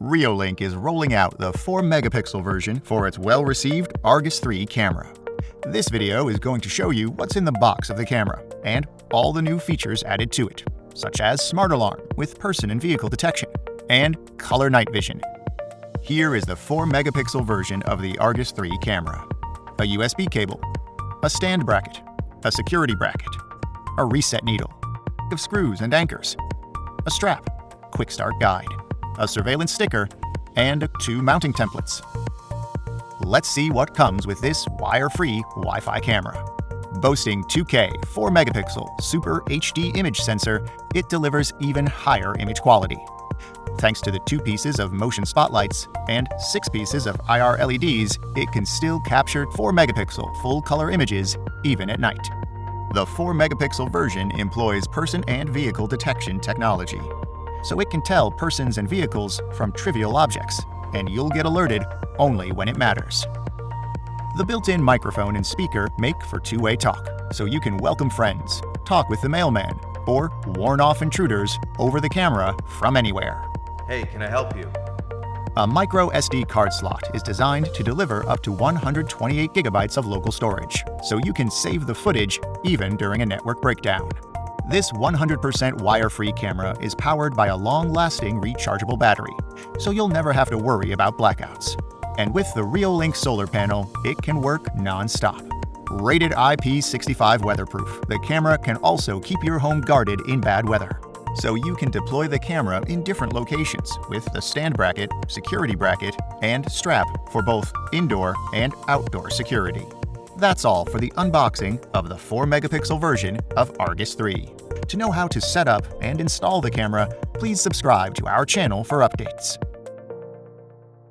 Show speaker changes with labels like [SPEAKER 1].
[SPEAKER 1] Reolink is rolling out the 4-megapixel version for its well-received Argus III camera. This video is going to show you what's in the box of the camera and all the new features added to it, such as Smart Alarm with person and vehicle detection and color night vision. Here is the 4-megapixel version of the Argus III camera. A USB cable, a stand bracket, a security bracket, a reset needle, of screws and anchors, a strap, quick start guide, a surveillance sticker, and 2 mounting templates. Let's see what comes with this wire-free Wi-Fi camera. Boasting 2K 4-megapixel Super HD image sensor, it delivers even higher image quality. Thanks to the 2 pieces of motion spotlights and 6 pieces of IR LEDs, it can still capture 4-megapixel full-color images even at night. The 4-megapixel version employs person and vehicle detection technology, so it can tell persons and vehicles from trivial objects, and you'll get alerted only when it matters. The built-in microphone and speaker make for two-way talk, so you can welcome friends, talk with the mailman, or warn off intruders over the camera from anywhere.
[SPEAKER 2] Hey, can I help you?
[SPEAKER 1] A micro SD card slot is designed to deliver up to 128 gigabytes of local storage, so you can save the footage even during a network breakdown. This 100% wire-free camera is powered by a long-lasting rechargeable battery, so you'll never have to worry about blackouts. And with the Reolink solar panel, it can work non-stop. Rated IP65 weatherproof, the camera can also keep your home guarded in bad weather. So you can deploy the camera in different locations with the stand bracket, security bracket, and strap for both indoor and outdoor security. That's all for the unboxing of the 4-megapixel version of Argus III. To know how to set up and install the camera, please subscribe to our channel for updates.